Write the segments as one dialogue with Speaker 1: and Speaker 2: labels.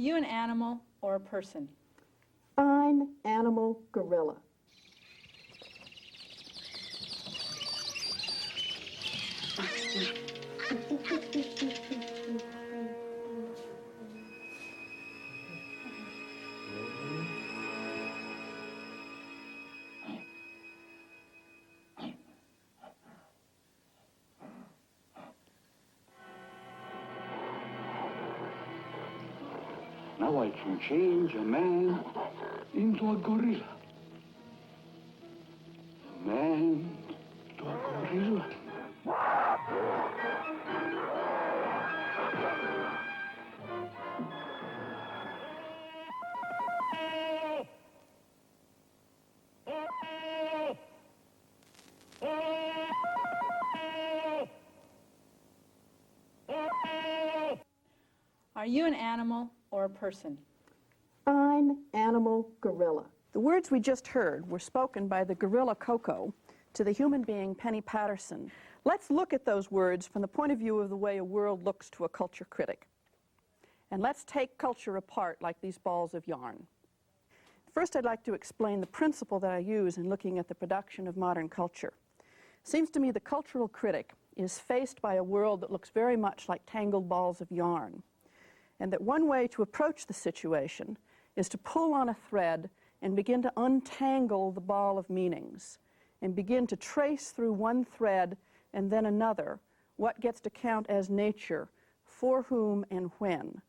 Speaker 1: you an animal or a person?
Speaker 2: Fine animal gorilla.
Speaker 3: Now I can change a man into a gorilla. A man to a gorilla.
Speaker 1: Are you an animal or a person?
Speaker 2: Fine animal gorilla.
Speaker 4: The words we just heard were spoken by the gorilla Coco to the human being Penny Patterson. Let's look at those words from the point of view of the way a world looks to a culture critic. And let's take culture apart like these balls of yarn. First, I'd like to explain the principle that I use in looking at the production of modern culture. It seems to me the cultural critic is faced by a world that looks very much like tangled balls of yarn. And that one way to approach the situation is to pull on a thread and begin to untangle the ball of meanings and begin to trace through one thread and then another what gets to count as nature, for whom and when,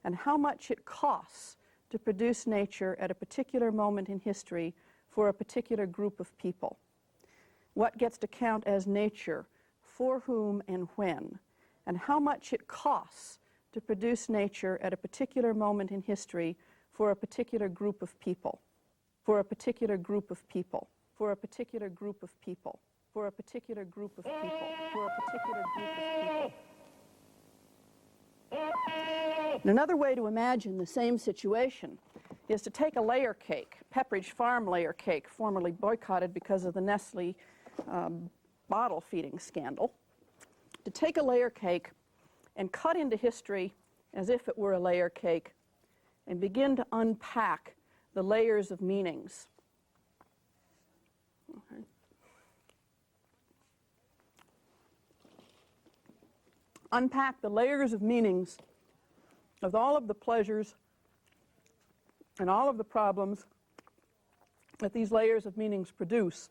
Speaker 4: and how much it costs to produce nature at a particular moment in history for a particular group of people. What gets to count as nature, for whom and when, and how much it costs to produce nature at a particular moment in history for a particular group of people, for a particular group of people, for a particular group of people, for a particular group of people, for a particular group of people. And another way to imagine the same situation is to take a layer cake, Pepperidge Farm layer cake, formerly boycotted because of the Nestle bottle feeding scandal, to take a layer cake and cut into history as if it were a layer cake and begin to unpack the layers of meanings. Okay. Unpack the layers of meanings of all of the pleasures and all of the problems that these layers of meanings produce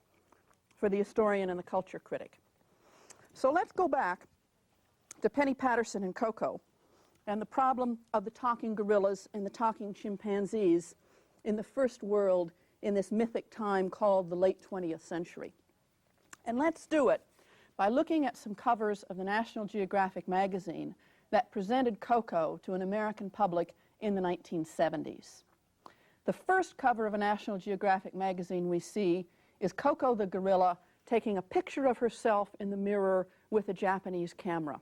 Speaker 4: for the historian and the culture critic. So let's go back to Penny Patterson and Coco and the problem of the talking gorillas and the talking chimpanzees in the first world in this mythic time called the late 20th century. And let's do it by looking at some covers of the National Geographic magazine that presented Coco to an American public in the 1970s. The first cover of a National Geographic magazine we see is Coco the gorilla taking a picture of herself in the mirror with a Japanese camera.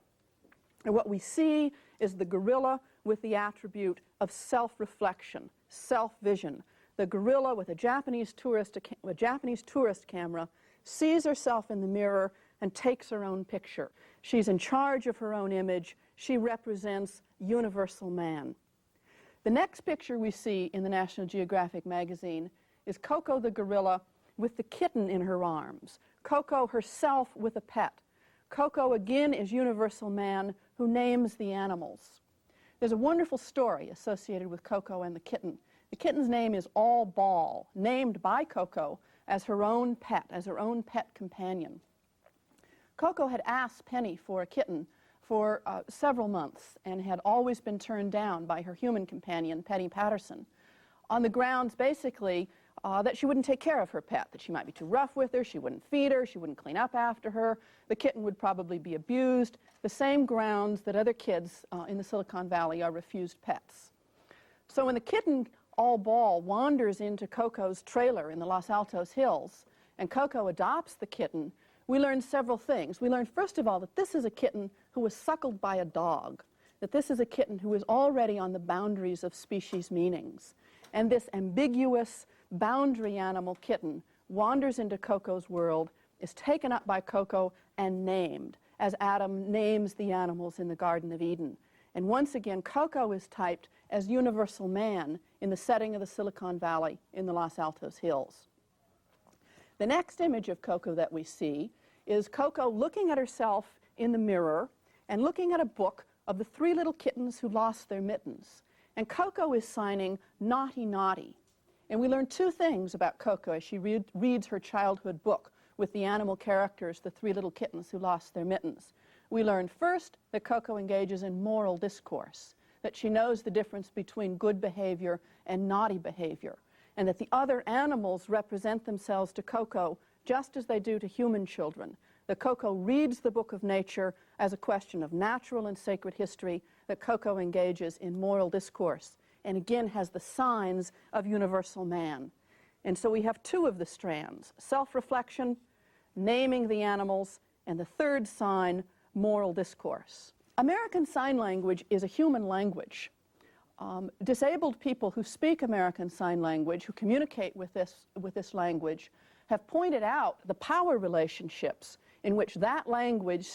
Speaker 4: And what we see is the gorilla with the attribute of self-reflection, self-vision. The gorilla with a Japanese tourist camera sees herself in the mirror and takes her own picture. She's in charge of her own image. She represents universal man. The next picture we see in the National Geographic magazine is Coco the gorilla with the kitten in her arms. Coco herself with a pet. Coco again is universal man who names the animals. There's a wonderful story associated with Coco and the kitten. The kitten's name is All Ball, named by Coco as her own pet companion. Coco had asked Penny for a kitten for several months and had always been turned down by her human companion, Penny Patterson, on the grounds basically that she wouldn't take care of her pet, that she might be too rough with her, she wouldn't feed her, she wouldn't clean up after her, the kitten would probably be abused, the same grounds that other kids in the Silicon Valley are refused pets. So when the kitten, All Ball, wanders into Coco's trailer in the Los Altos Hills and Coco adopts the kitten, we learn several things. We learn, first of all, that this is a kitten who was suckled by a dog, that this is a kitten who is already on the boundaries of species meanings. And this ambiguous boundary animal kitten wanders into Coco's world, is taken up by Coco and named, as Adam names the animals in the Garden of Eden. And once again, Coco is typed as universal man in the setting of the Silicon Valley in the Los Altos Hills. The next image of Coco that we see is Coco looking at herself in the mirror and looking at a book of the three little kittens who lost their mittens. And Coco is signing naughty, naughty. And we learn two things about Coco as she reads her childhood book with the animal characters, the three little kittens who lost their mittens. We learn first that Coco engages in moral discourse, that she knows the difference between good behavior and naughty behavior, and that the other animals represent themselves to Coco just as they do to human children. That Coco reads the book of nature as a question of natural and sacred history, that Coco engages in moral discourse, and again has the signs of universal man. And so we have two of the strands, self-reflection, naming the animals, and the third sign, moral discourse. American Sign Language is a human language. Disabled people who speak American Sign Language, who communicate with this language, have pointed out the power relationships in which that language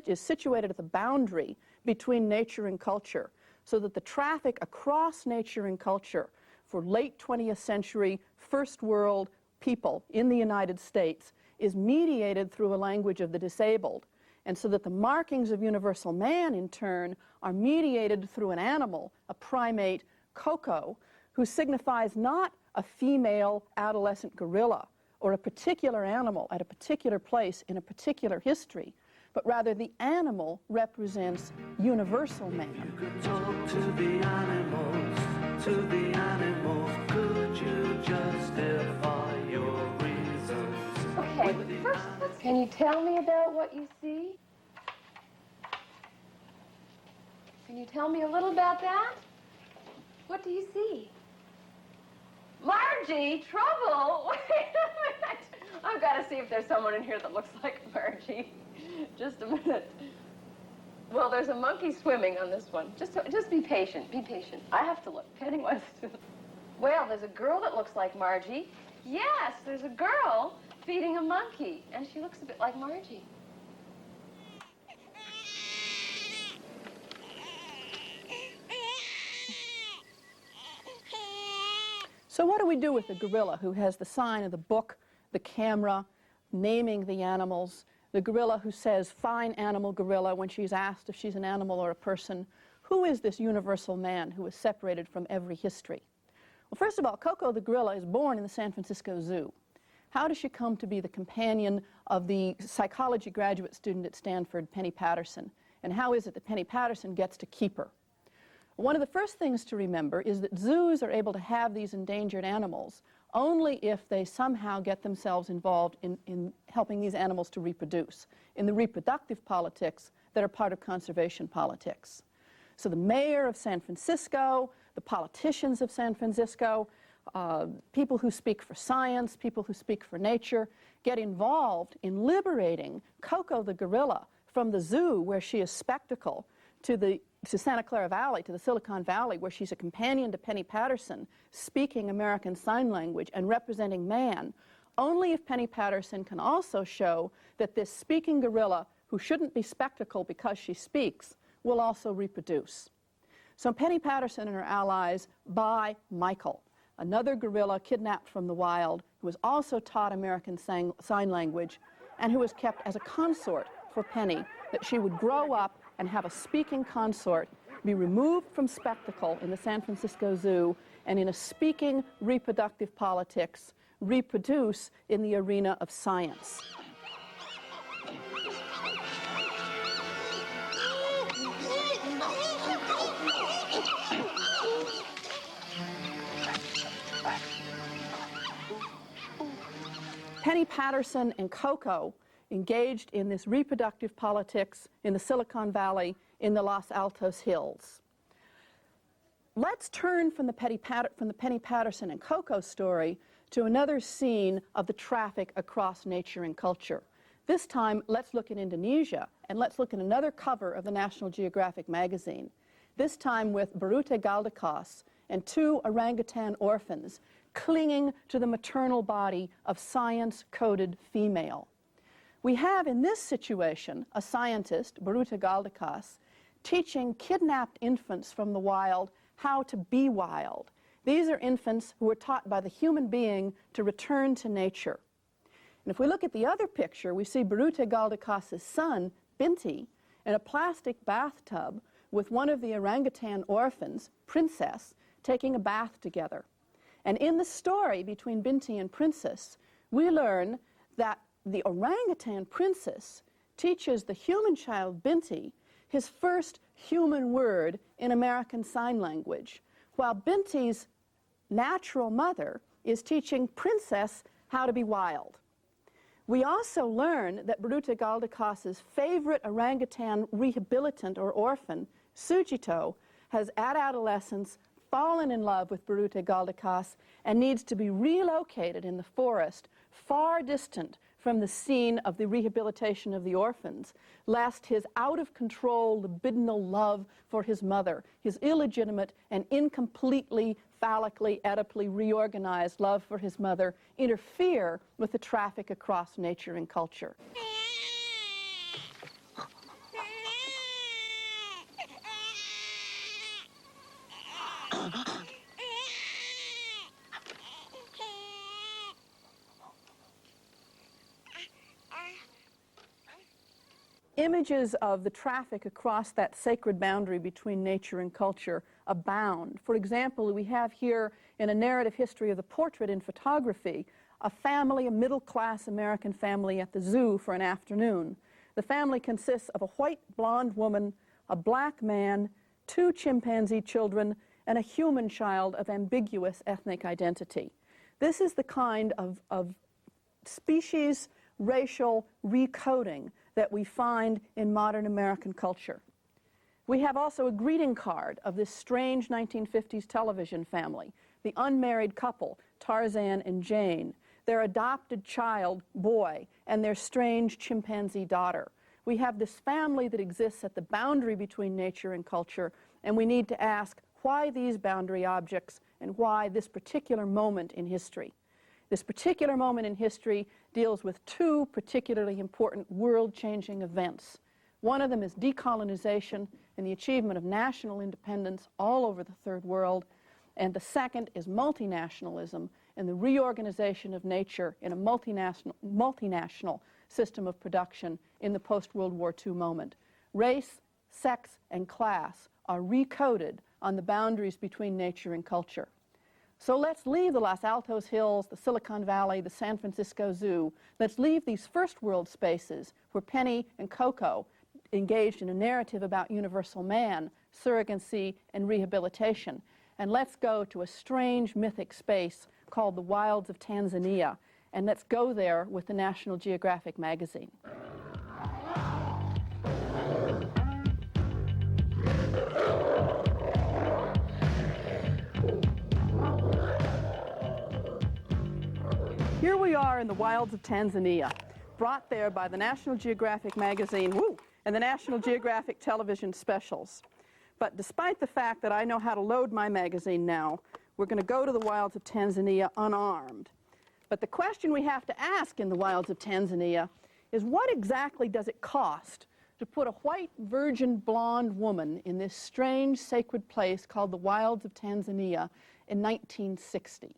Speaker 4: is situated at the boundary between nature and culture, so that the traffic across nature and culture for late 20th century first world people in the United States is mediated through a language of the disabled, and so that the markings of universal man in turn are mediated through an animal, a primate, Coco, who signifies not a female adolescent gorilla or a particular animal at a particular place in a particular history, but rather the animal represents universal man.
Speaker 5: You could talk to the animals, could you justify your reasons?
Speaker 6: Okay, first, can you tell me about what you see? Can you tell me a little about that? What do you see? Margie, trouble! Wait a minute. I've got to see if there's someone in here that looks like Margie. Just a minute. Well, there's a monkey swimming on this one. Just be patient. Be patient. I have to look. Penny wants to. Well, there's a girl that looks like Margie. Yes, there's a girl feeding a monkey, and she looks a bit like Margie.
Speaker 4: So what do we do with the gorilla who has the sign of the book, the camera, naming the animals, the gorilla who says, fine animal gorilla, when she's asked if she's an animal or a person? Who is this universal man who is separated from every history? Well, first of all, Coco the gorilla is born in the San Francisco Zoo. How does she come to be the companion of the psychology graduate student at Stanford, Penny Patterson? And how is it that Penny Patterson gets to keep her? One of the first things to remember is that zoos are able to have these endangered animals only if they somehow get themselves involved in helping these animals to reproduce, in the reproductive politics that are part of conservation politics. So the mayor of San Francisco, the politicians of San Francisco, people who speak for science, people who speak for nature, get involved in liberating Coco the gorilla from the zoo where she is spectacle to Santa Clara Valley, to the Silicon Valley, where she's a companion to Penny Patterson, speaking American Sign Language and representing man, only if Penny Patterson can also show that this speaking gorilla, who shouldn't be spectacle because she speaks, will also reproduce. So Penny Patterson and her allies buy Michael, another gorilla kidnapped from the wild, who was also taught American Sign Language and who was kept as a consort for Penny, that she would grow up and have a speaking consort, be removed from spectacle in the San Francisco Zoo, and in a speaking reproductive politics, reproduce in the arena of science. Penny Patterson and Coco engaged in this reproductive politics in the Silicon Valley in the Los Altos Hills. Let's turn from the Penny Patterson and Coco story to another scene of the traffic across nature and culture. This time, let's look at Indonesia, and let's look at another cover of the National Geographic magazine, this time with Barute Galdakos and two orangutan orphans clinging to the maternal body of science-coded female. We have in this situation a scientist, Barute Galdakos, teaching kidnapped infants from the wild how to be wild. These are infants who are taught by the human being to return to nature. And if we look at the other picture, we see Birute Galdakas's son, Binti, in a plastic bathtub with one of the orangutan orphans, Princess, taking a bath together. And in the story between Binti and Princess, we learn that the orangutan Princess teaches the human child, Binti, his first human word in American Sign Language, while Binti's natural mother is teaching Princess how to be wild. We also learn that Birute Galdakas's favorite orangutan rehabilitant or orphan, Sujito, has at adolescence fallen in love with Birute Galdakas and needs to be relocated in the forest, far distant from the scene of the rehabilitation of the orphans, lest his out-of-control libidinal love for his mother, his illegitimate and incompletely phallically, Oedipally reorganized love for his mother, interfere with the traffic across nature and culture. Images of the traffic across that sacred boundary between nature and culture abound. For example, we have here in a narrative history of the portrait in photography, a family, a middle-class American family at the zoo for an afternoon. The family consists of a white blonde woman, a black man, 2 chimpanzee children, and a human child of ambiguous ethnic identity. This is the kind of species racial recoding that we find in modern American culture. We have also a greeting card of this strange 1950s television family, the unmarried couple, Tarzan and Jane, their adopted child, Boy, and their strange chimpanzee daughter. We have this family that exists at the boundary between nature and culture, and we need to ask why these boundary objects and why this particular moment in history. This particular moment in history deals with 2 particularly important world-changing events. One of them is decolonization and the achievement of national independence all over the Third World, and the second is multinationalism and the reorganization of nature in a multinational system of production in the post-World War II moment. Race, sex, and class are recoded on the boundaries between nature and culture. So let's leave the Los Altos Hills, the Silicon Valley, the San Francisco Zoo. Let's leave these first world spaces where Penny and Coco engaged in a narrative about universal man, surrogacy, and rehabilitation. And let's go to a strange mythic space called the wilds of Tanzania. And let's go there with the National Geographic magazine. Here we are in the wilds of Tanzania, brought there by the National Geographic magazine, and the National Geographic television specials. But despite the fact that I know how to load my magazine now, we're going to go to the wilds of Tanzania unarmed. But the question we have to ask in the wilds of Tanzania is, what exactly does it cost to put a white virgin blonde woman in this strange sacred place called the wilds of Tanzania in 1960?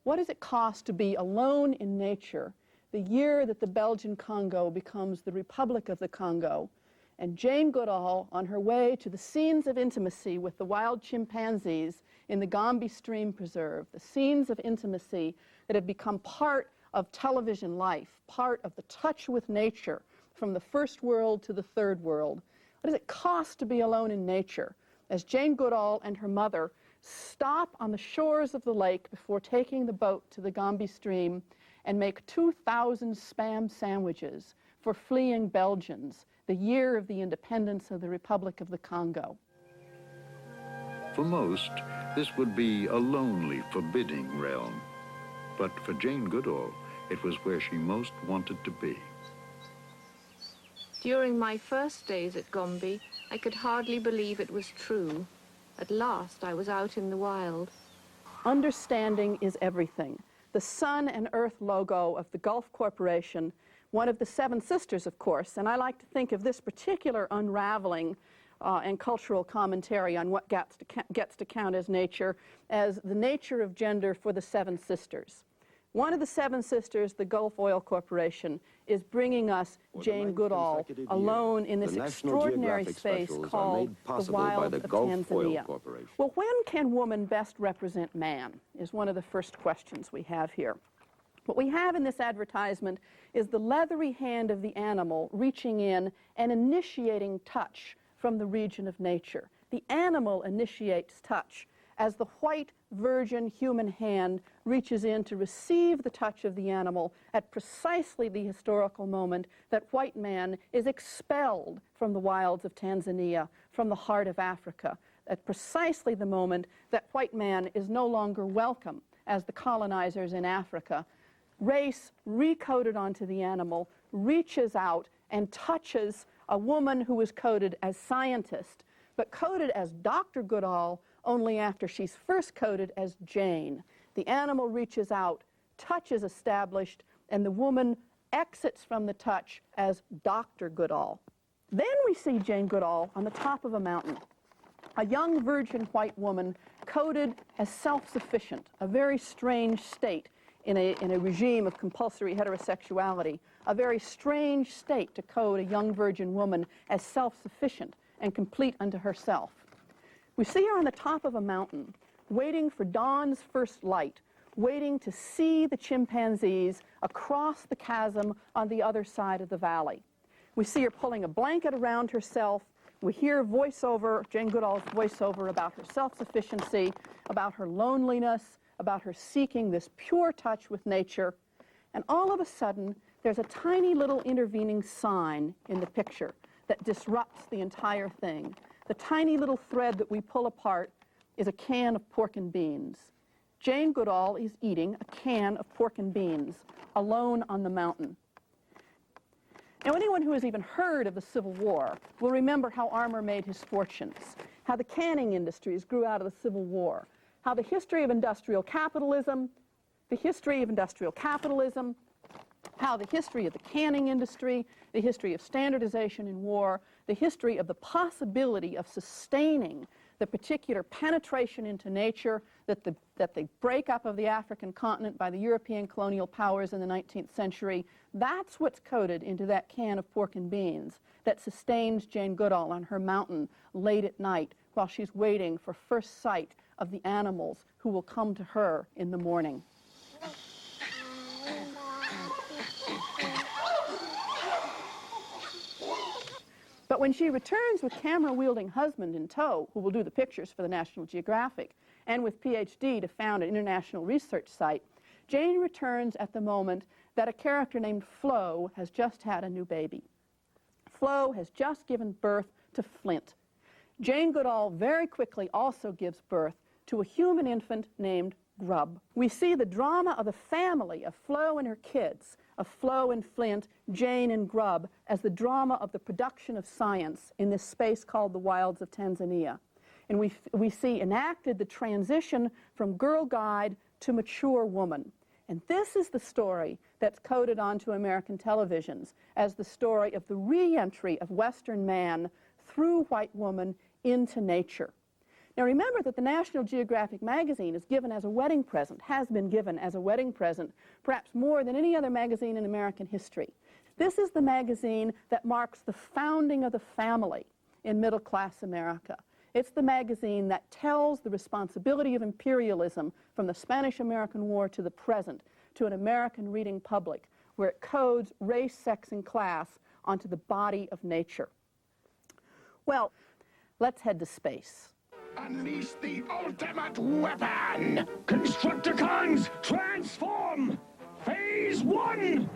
Speaker 4: What does it cost to be alone in nature the year that the Belgian Congo becomes the Republic of the Congo, and Jane Goodall on her way to the scenes of intimacy with the wild chimpanzees in the Gombe Stream Preserve, the scenes of intimacy that have become part of television life, part of the touch with nature from the first world to the third world? What does it cost to be alone in nature as Jane Goodall and her mother stop on the shores of the lake before taking the boat to the Gombe Stream and make 2,000 Spam sandwiches for fleeing Belgians, the year of the independence of the Republic of the Congo?
Speaker 7: For most, this would be a lonely, forbidding realm. But for Jane Goodall, it was where she most wanted to be.
Speaker 8: During my first days at Gombe, I could hardly believe it was true. At last, I was out in the wild.
Speaker 4: Understanding is everything. The Sun and Earth logo of the Gulf Corporation, one of the Seven Sisters, of course, and I like to think of this particular unraveling and cultural commentary on what gets to count as nature, as the nature of gender for the Seven Sisters. One of the Seven Sisters, the Gulf Oil Corporation, is bringing us Jane Goodall alone in this extraordinary space called the wilds of Tanzania. Well, when can woman best represent man is one of the first questions we have here. What we have in this advertisement is the leathery hand of the animal reaching in and initiating touch from the region of nature. The animal initiates touch as the white, virgin human hand reaches in to receive the touch of the animal at precisely the historical moment that white man is expelled from the wilds of Tanzania, from the heart of Africa, at precisely the moment that white man is no longer welcome as the colonizers in Africa. Race, recoded onto the animal, reaches out and touches a woman who is coded as scientist, but coded as Dr. Goodall only after she's first coded as Jane. The animal reaches out, touch is established, and the woman exits from the touch as Dr. Goodall. Then we see Jane Goodall on the top of a mountain, a young virgin white woman coded as self-sufficient, a very strange state in a regime of compulsory heterosexuality, a very strange state to code a young virgin woman as self-sufficient and complete unto herself. We see her on the top of a mountain, waiting for dawn's first light, waiting to see the chimpanzees across the chasm on the other side of the valley. We see her pulling a blanket around herself. We hear voiceover, Jane Goodall's voiceover about her self-sufficiency, about her loneliness, about her seeking this pure touch with nature. And all of a sudden, there's a tiny little intervening sign in the picture that disrupts the entire thing. The tiny little thread that we pull apart is a can of pork and beans. Jane Goodall is eating a can of pork and beans, alone on the mountain. Now, anyone who has even heard of the Civil War will remember how armor made his fortunes, how the canning industries grew out of the Civil War, how the history of industrial capitalism, how the history of the canning industry, the history of standardization in war, the history of the possibility of sustaining the particular penetration into nature that the breakup of the African continent by the European colonial powers in the 19th century, that's what's coded into that can of pork and beans that sustains Jane Goodall on her mountain late at night while she's waiting for first sight of the animals who will come to her in the morning. But when she returns with camera-wielding husband in tow, who will do the pictures for the National Geographic, and with PhD to found an international research site, Jane returns at the moment that a character named Flo has just had a new baby. Flo has just given birth to Flint. Jane Goodall very quickly also gives birth to a human infant named Grub. We see the drama of the family of Flo and her kids, of Flo and Flint, Jane and Grub, as the drama of the production of science in this space called the wilds of Tanzania. And we see enacted the transition from girl guide to mature woman. And this is the story that's coded onto American televisions as the story of the re-entry of Western man through white woman into nature. Now remember that the National Geographic magazine is given as a wedding present, has been given as a wedding present, perhaps more than any other magazine in American history. This is the magazine that marks the founding of the family in middle-class America. It's the magazine that tells the responsibility of imperialism from the Spanish-American War to the present to an American reading public, where it codes race, sex, and class onto the body of nature. Well, let's head to space.
Speaker 9: Unleash the ultimate weapon! Constructicons, transform! Phase 1!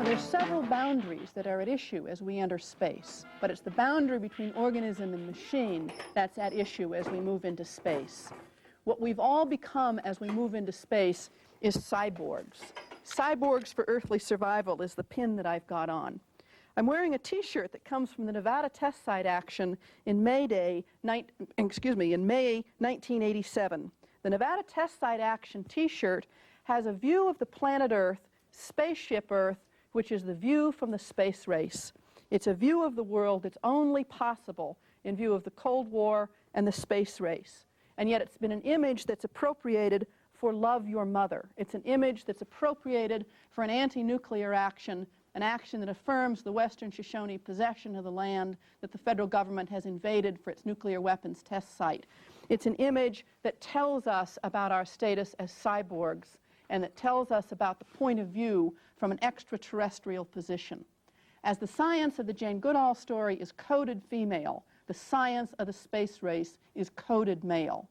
Speaker 4: There's several boundaries that are at issue as we enter space, but it's the boundary between organism and machine that's at issue as we move into space. What we've all become as we move into space is cyborgs. Cyborgs for earthly survival is the pin that I've got on. I'm wearing a T-shirt that comes from the Nevada test site action in May 1987. The Nevada test site action T-shirt has a view of the planet Earth, spaceship Earth, which is the view from the space race. It's a view of the world that's only possible in view of the Cold War and the space race. And yet it's been an image that's appropriated for Love Your Mother. It's an image that's appropriated for an anti-nuclear action, an action that affirms the Western Shoshone possession of the land that the federal government has invaded for its nuclear weapons test site. It's an image that tells us about our status as cyborgs and that tells us about the point of view from an extraterrestrial position. As the science of the Jane Goodall story is coded female, the science of the space race is coded male.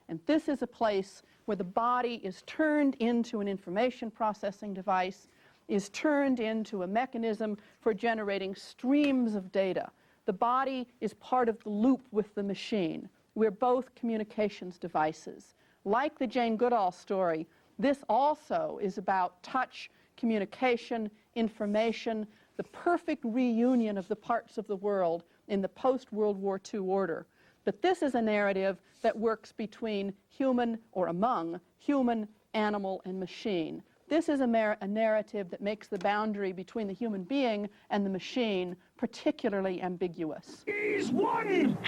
Speaker 4: And this is a place where the body is turned into an information processing device, is turned into a mechanism for generating streams of data. The body is part of the loop with the machine. We're both communications devices. Like the Jane Goodall story, this also is about touch, communication, information, the perfect reunion of the parts of the world in the post-World War II order. But this is a narrative that works between human or among human, animal, and machine. This is a narrative that makes the boundary between the human being and the machine particularly ambiguous.
Speaker 9: He's won!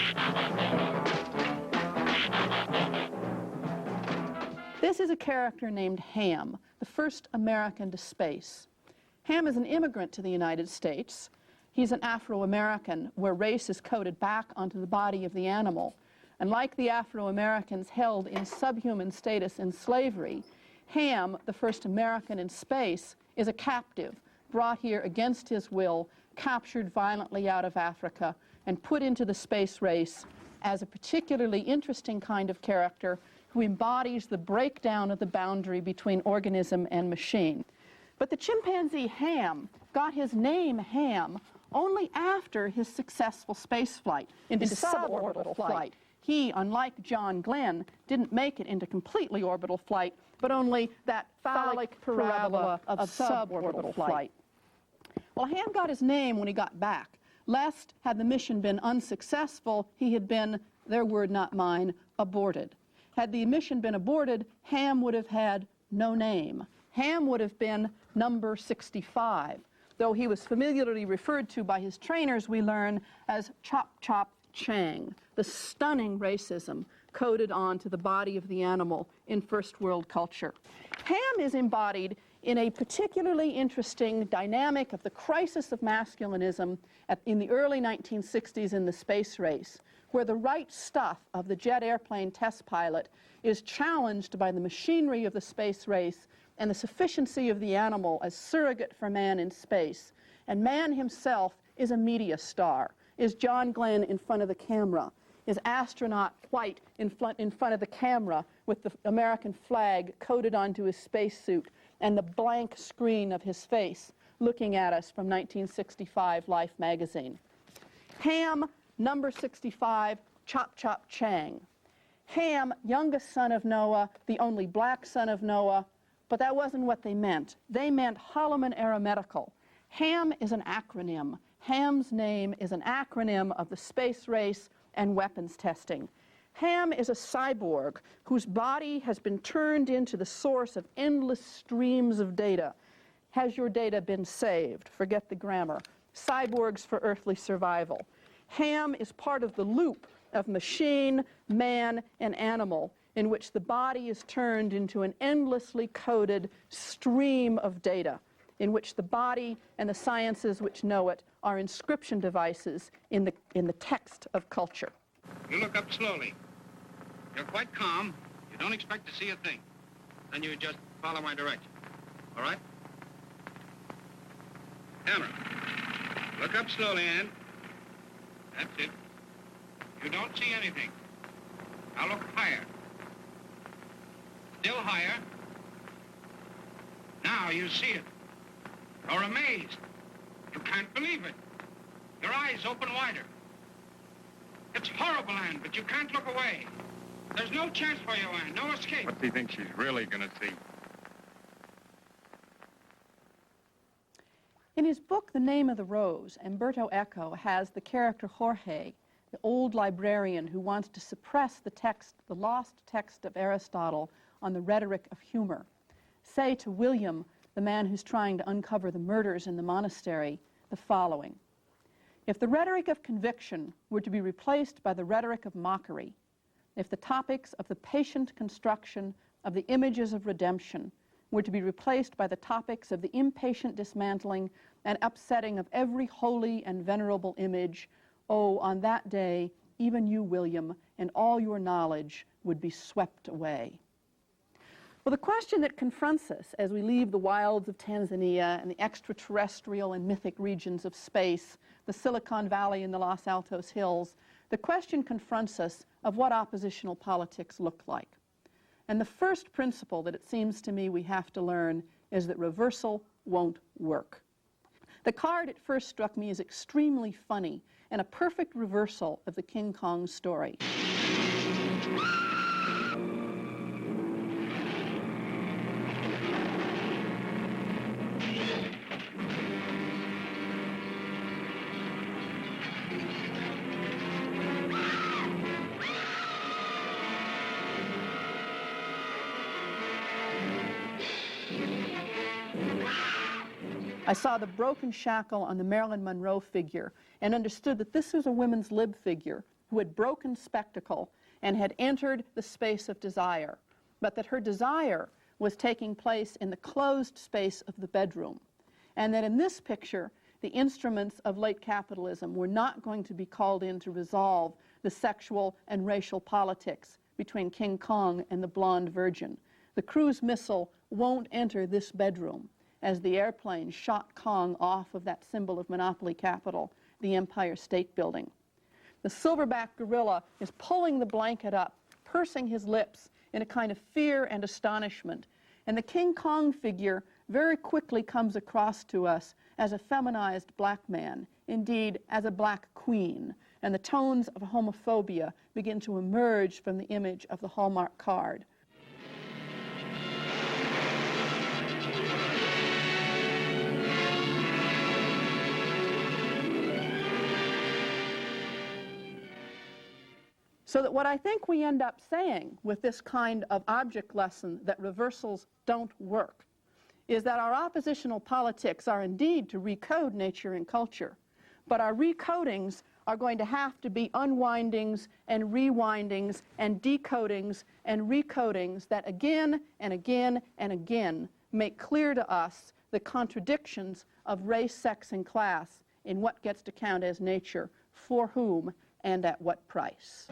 Speaker 4: This is a character named Ham, the first American to space. Ham is an immigrant to the United States. He's an Afro-American, where race is coded back onto the body of the animal. And like the Afro-Americans held in subhuman status in slavery, Ham, the first American in space, is a captive, brought here against his will, captured violently out of Africa, and put into the space race as a particularly interesting kind of character who embodies the breakdown of the boundary between organism and machine. But the chimpanzee Ham got his name Ham only after his successful space flight into suborbital flight. He, unlike John Glenn, didn't make it into completely orbital flight, but only that phallic parabola of suborbital flight. Well, Ham got his name when he got back, lest, had the mission been unsuccessful, he had been, their word not mine, aborted. Had the mission been aborted, Ham would have had no name. Ham would have been number 65, though he was familiarly referred to by his trainers, we learn, as Chop Chop Chang, the stunning racism coded onto the body of the animal in first world culture. Ham is embodied in a particularly interesting dynamic of the crisis of masculinism in the early 1960s in the space race, where the right stuff of the jet airplane test pilot is challenged by the machinery of the space race and the sufficiency of the animal as surrogate for man in space. And man himself is a media star, is John Glenn in front of the camera, is astronaut White in front of the camera with the American flag coded onto his spacesuit and the blank screen of his face looking at us from 1965 Life magazine. Ham, number 65, Chop Chop Chang. Ham, youngest son of Noah, the only black son of Noah, but that wasn't what they meant. They meant Holloman arithmetical. Ham is an acronym. Ham's name is an acronym of the space race and weapons testing. Ham is a cyborg whose body has been turned into the source of endless streams of data. Has your data been saved? Forget the grammar. Cyborgs for earthly survival. Ham is part of the loop of machine, man, and animal in which the body is turned into an endlessly coded stream of data, in which the body and the sciences which know it are inscription devices in the text of culture.
Speaker 10: You look up slowly. You're quite calm. You don't expect to see a thing. Then you just follow my direction. All right? Camera. Look up slowly, Ann. That's it. You don't see anything. Now look higher. Still higher. Now you see it. You're amazed. You can't believe it. Your eyes open wider. It's horrible, Ann, but you can't look away. There's no chance for you, Ann. No escape.
Speaker 3: What do you think she's really going to see?
Speaker 4: In his book, The Name of the Rose, Umberto Eco has the character Jorge, the old librarian who wants to suppress the text, the lost text of Aristotle on the rhetoric of humor, say to William, the man who's trying to uncover the murders in the monastery, the following. If the rhetoric of conviction were to be replaced by the rhetoric of mockery, if the topics of the patient construction of the images of redemption were to be replaced by the topics of the impatient dismantling and upsetting of every holy and venerable image, oh, on that day, even you, William, and all your knowledge would be swept away. Well, the question that confronts us as we leave the wilds of Tanzania and the extraterrestrial and mythic regions of space, the Silicon Valley and the Los Altos Hills, the question confronts us of what oppositional politics look like. And the first principle that it seems to me we have to learn is that reversal won't work. The card at first struck me as extremely funny and a perfect reversal of the King Kong story. I saw the broken shackle on the Marilyn Monroe figure and understood that this was a women's lib figure who had broken spectacle and had entered the space of desire, but that her desire was taking place in the closed space of the bedroom, and that in this picture, the instruments of late capitalism were not going to be called in to resolve the sexual and racial politics between King Kong and the blonde virgin. The cruise missile won't enter this bedroom as the airplane shot Kong off of that symbol of monopoly capital, the Empire State Building. The silverback gorilla is pulling the blanket up, pursing his lips in a kind of fear and astonishment. And the King Kong figure very quickly comes across to us as a feminized black man, indeed as a black queen. And the tones of homophobia begin to emerge from the image of the Hallmark card. So that what I think we end up saying with this kind of object lesson that reversals don't work is that our oppositional politics are indeed to recode nature and culture, but our recodings are going to have to be unwindings and rewindings and decodings and recodings that again and again and again make clear to us the contradictions of race, sex, and class in what gets to count as nature, for whom, and at what price.